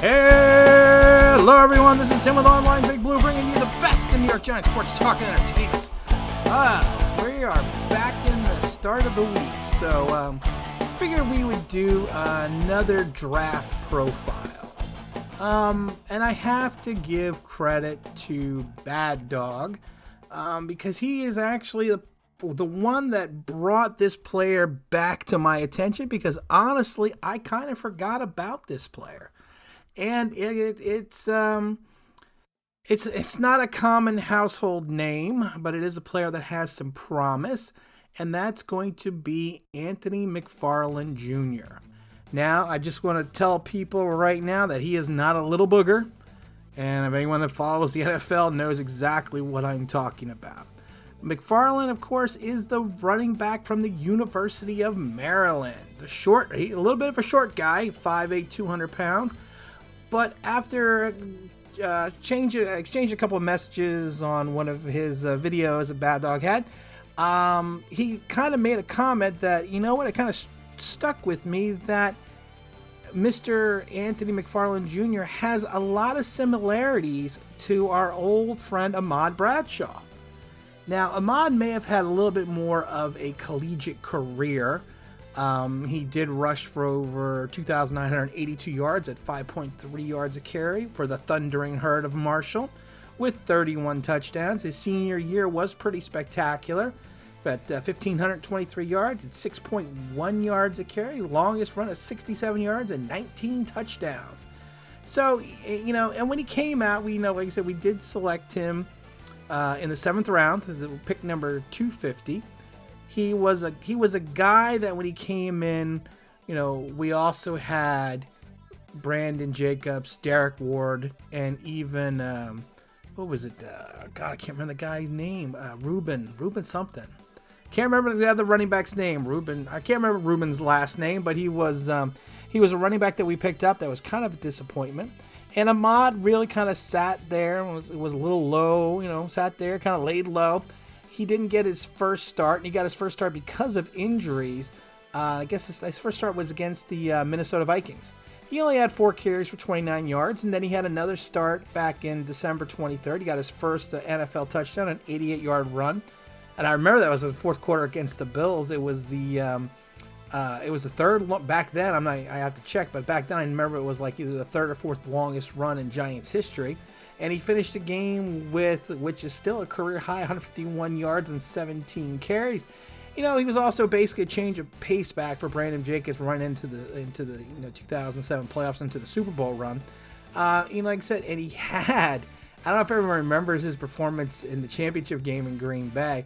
Hello everyone, this is Tim with Online Big Blue, bringing you the best in New York Giants sports talk and entertainment. We are back in the start of the week, so figured we would do another draft profile. And I have to give credit to Bad Dog, because he is actually the one that brought this player back to my attention, because honestly, I kind of forgot about this player. And it's not a common household name, but it is a player that has some promise, and that's going to be Anthony McFarland Jr. Now, I just want to tell people right now that he is not a little booger, and if anyone that follows the NFL knows exactly what I'm talking about. McFarland, of course, is the running back from the University of Maryland. A little bit of a short guy, 5'8", 200 pounds. But after exchanging a couple of messages on one of his videos that Bad Dog had, he kind of made a comment that, you know what, it kind of stuck with me, that Mr. Anthony McFarland Jr. has a lot of similarities to our old friend Ahmad Bradshaw. Now, Ahmad may have had a little bit more of a collegiate career. He did rush for over 2,982 yards at 5.3 yards a carry for the Thundering Herd of Marshall, with 31 touchdowns. His senior year was pretty spectacular, at 1,523 yards at 6.1 yards a carry, longest run at 67 yards and 19 touchdowns. So, you know, and when he came out, like I said, we did select him in the 7th round, pick number 250. He was a guy that when he came in, you know, we also had Brandon Jacobs, Derek Ward, and even what was it? God, I can't remember the guy's name. Ruben something. Can't remember the other running back's name. I can't remember Ruben's last name, but he was a running back that we picked up that was kind of a disappointment. And Ahmad really kind of sat there, was a little low, you know, sat there, kind of laid low. He didn't get his first start, and he got his first start because of injuries. I guess his first start was against the Minnesota Vikings. He only had 4 carries for 29 yards, and then he had another start back in December 23rd. He got his first NFL touchdown, an 88-yard run. And I remember that was the fourth quarter against the Bills. It was the third back then. I have to check, but back then I remember it was like either the third or fourth longest run in Giants history. And he finished the game with, which is still a career high, 151 yards and 17 carries. You know, he was also basically a change of pace back for Brandon Jacobs running into the 2007 playoffs, into the Super Bowl run. You know, like I said, and he had, I don't know if everyone remembers his performance in the championship game in Green Bay.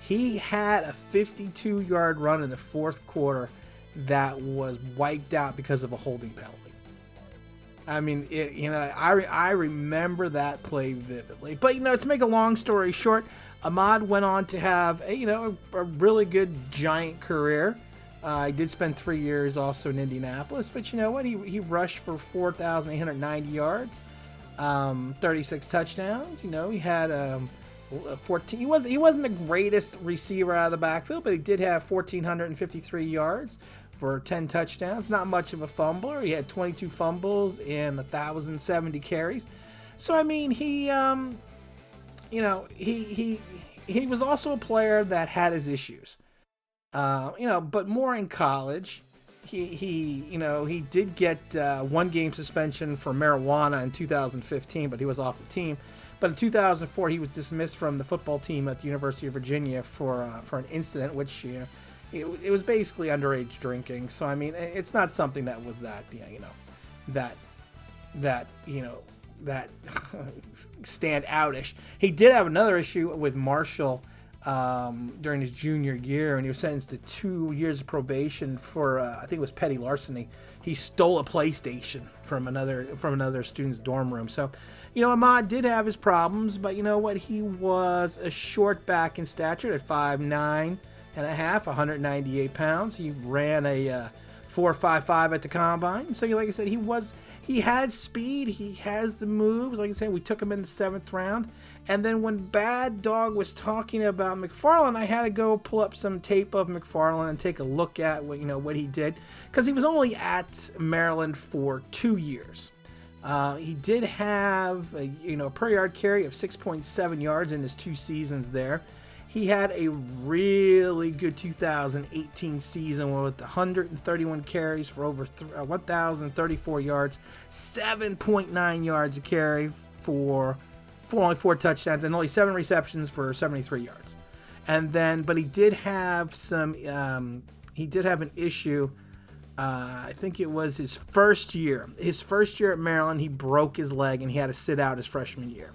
He had a 52-yard run in the fourth quarter that was wiped out because of a holding penalty. I mean, I remember that play vividly. But, you know, to make a long story short, Ahmad went on to have a really good Giant career. He did spend 3 years also in Indianapolis, but you know what? He rushed for 4,890 yards, 36 touchdowns. You know, he had 14. He wasn't the greatest receiver out of the backfield, but he did have 1,453 yards for 10 touchdowns. Not much of a fumbler. He had 22 fumbles and 1,070 carries. So I mean, he was also a player that had his issues. But more in college. He did get 1 game suspension for marijuana in 2015, but he was off the team. But in 2004, he was dismissed from the football team at the University of Virginia for an incident, which it was basically underage drinking. So I mean, it's not something that was that stand outish. He did have another issue with Marshall during his junior year, and he was sentenced to 2 years of probation for I think it was petty larceny. He stole a PlayStation from another student's dorm room. So, you know, Ahmad did have his problems, but you know what? He was a short back in stature at 5'9" and a half, 198 pounds. He ran a 4.55 at the combine. So, like I said, he had speed. He has the moves. Like I said, we took him in the 7th round. And then when Bad Dog was talking about McFarland, I had to go pull up some tape of McFarland and take a look at what he did, because he was only at Maryland for 2 years. He did have a per yard carry of 6.7 yards in his 2 seasons there. He had a really good 2018 season with 131 carries for over 1,034 yards, 7.9 yards a carry for only 4 touchdowns, and only 7 receptions for 73 yards. And then, but he did have an issue. I think it was his first year. His first year at Maryland, he broke his leg and he had to sit out his freshman year.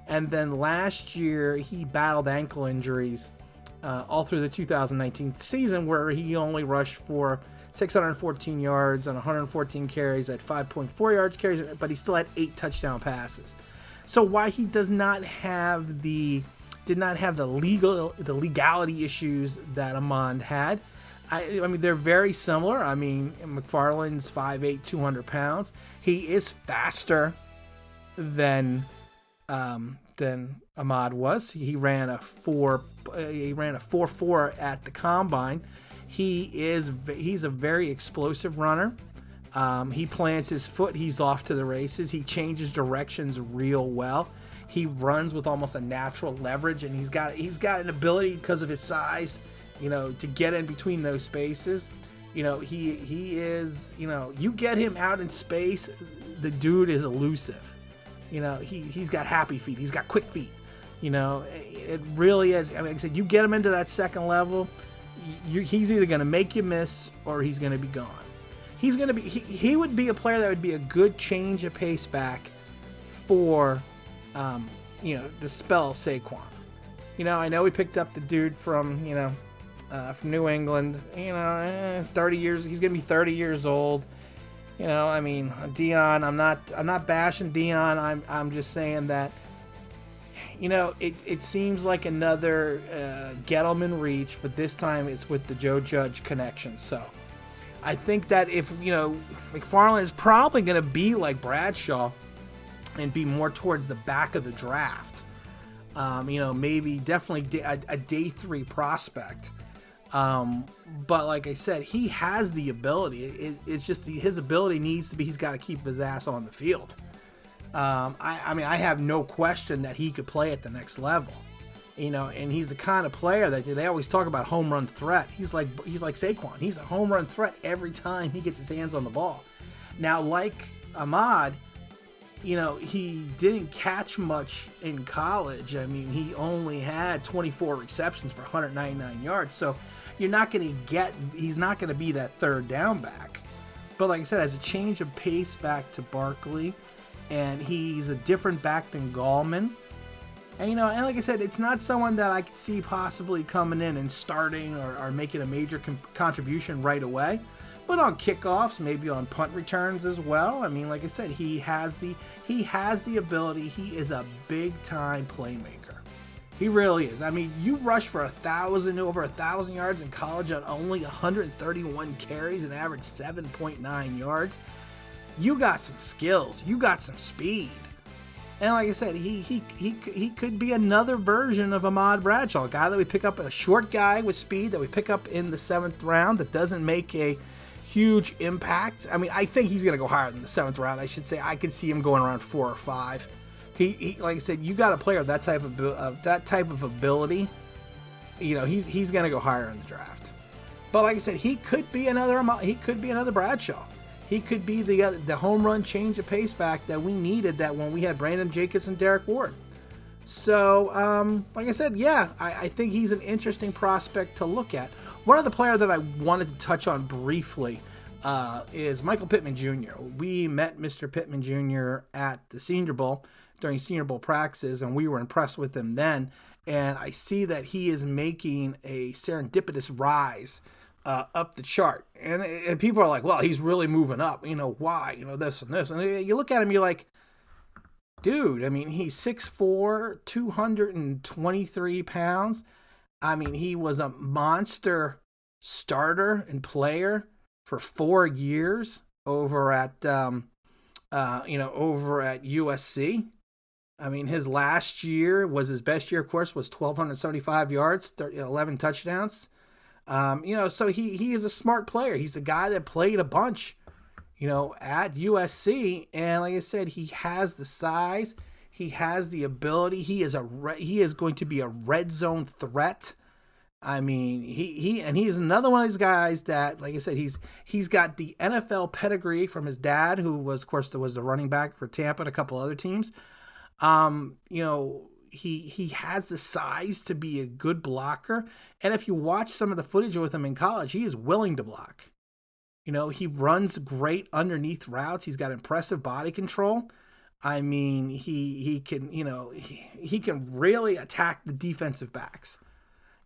And then last year, he battled ankle injuries all through the 2019 season, where he only rushed for 614 yards on 114 carries at 5.4 yards carries, but he still had 8 touchdown passes. So why he did not have the legality issues that Ahmad had. I mean, they're very similar. I mean, McFarland's 5'8", 200 pounds. He is faster than Ahmad was. He ran a 4.4 at the combine. He's a very explosive runner. He plants his foot, he's off to the races. He changes directions real well. He runs with almost a natural leverage, and he's got an ability because of his size, to get in between those spaces. He is, you get him out in space, the dude is elusive. He's got happy feet. He's got quick feet. It really is. I mean, like I said, you get him into that second level, he's either going to make you miss or he's going to be gone. He would be a player that would be a good change of pace back for, to spell Saquon. I know we picked up the dude from New England. He's 30 years. He's going to be 30 years old. I mean, Dion, I'm not bashing Dion. I'm just saying that, it seems like another Gettleman reach, but this time it's with the Joe Judge connection. So I think that if, McFarland is probably going to be like Bradshaw and be more towards the back of the draft. Maybe definitely a day 3 prospect. But like I said, he has the ability. It's just his ability needs to be, he's got to keep his ass on the field. I have no question that he could play at the next level. And he's the kind of player that they always talk about home run threat. He's like Saquon. He's a home run threat every time he gets his hands on the ball. Now, like Ahmad, he didn't catch much in college. I mean, he only had 24 receptions for 199 yards. So he's not going to be that third down back. But like I said, as a change of pace back to Barkley, and he's a different back than Gallman. And, and like I said, it's not someone that I could see possibly coming in and starting or making a major contribution right away. But on kickoffs, maybe on punt returns as well. I mean, like I said, he has the ability. He is a big-time playmaker. He really is. I mean, you rush for over 1,000 yards in college on only 131 carries and average 7.9 yards. You got some skills. You got some speed. And like I said, he could be another version of Ahmad Bradshaw, a guy that we pick up, a short guy with speed that we pick up in the 7th round that doesn't make a huge impact. I mean, I think he's going to go higher than the 7th round. I should say I could see him going around 4 or 5. He like I said, you got a player of that type of ability. He's going to go higher in the draft. But like I said, he could be another Bradshaw. He could be the home run change of pace back that we needed that when we had Brandon Jacobs and Derek Ward. So, like I said, yeah, I think he's an interesting prospect to look at. One other player that I wanted to touch on briefly is Michael Pittman Jr. We met Mr. Pittman Jr. at the Senior Bowl during Senior Bowl practices, and we were impressed with him then. And I see that he is making a serendipitous rise up the chart. And people are like, well, he's really moving up. Why? This and this. And you look at him, you're like, dude, I mean, he's 6'4", 223 pounds. I mean, he was a monster starter and player for 4 years over at USC. I mean, his last year was his best year, of course, was 1,275 yards, 11 touchdowns. So he is a smart player. He's a guy that played a bunch. at USC. And like I said, he has the size, he has the ability. He is going to be a red zone threat. I mean, he's another one of these guys that, like I said, he's got the NFL pedigree from his dad, who was, of course, was the running back for Tampa and a couple other teams. He has the size to be a good blocker, and if you watch some of the footage with him in college, he is willing to block. He runs great underneath routes. He's got impressive body control. I mean, he can he can really attack the defensive backs.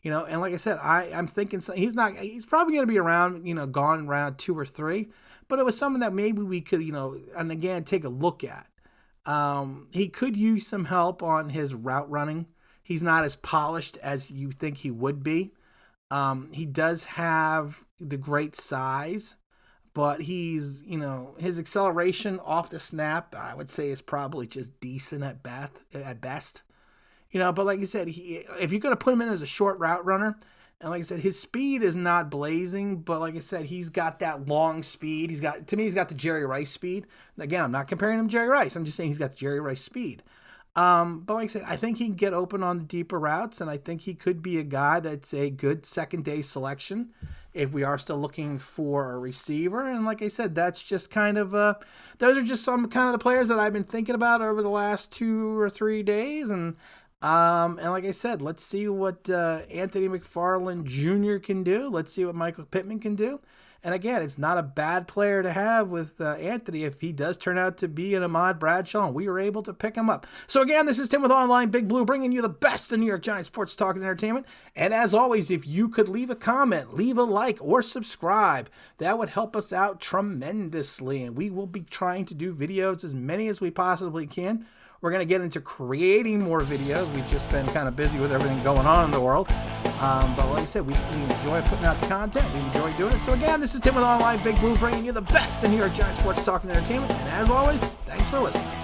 And like I said, I'm thinking he's probably going to be around, gone round 2 or 3, but it was something that maybe we could, and again, take a look at. He could use some help on his route running. He's not as polished as you think he would be. He does have the great size, but he's, his acceleration off the snap, I would say, is probably just decent at best. But like I said, if you're going to put him in as a short route runner, and like I said, his speed is not blazing, but like I said, he's got that long speed. He's got the Jerry Rice speed. Again, I'm not comparing him to Jerry Rice. I'm just saying he's got the Jerry Rice speed. But like I said, I think he can get open on the deeper routes, and I think he could be a guy that's a good second-day selection if we are still looking for a receiver. And like I said, that's just kind of those are just some kind of the players that I've been thinking about over the last 2 or 3 days. And like I said, let's see what Anthony McFarland Jr. can do. Let's see what Michael Pittman can do. And again, it's not a bad player to have with Anthony if he does turn out to be an Ahmad Bradshaw and we were able to pick him up. So again, this is Tim with Online Big Blue, bringing you the best in New York Giants sports talk and entertainment. And as always, if you could leave a comment, leave a like, or subscribe, that would help us out tremendously. And we will be trying to do videos, as many as we possibly can. We're going to get into creating more videos. We've just been kind of busy with everything going on in the world. But like I said, we enjoy putting out the content. We enjoy doing it. So again, this is Tim with Online Big Blue, bringing you the best in New York Giants sports talk and entertainment. And as always, thanks for listening.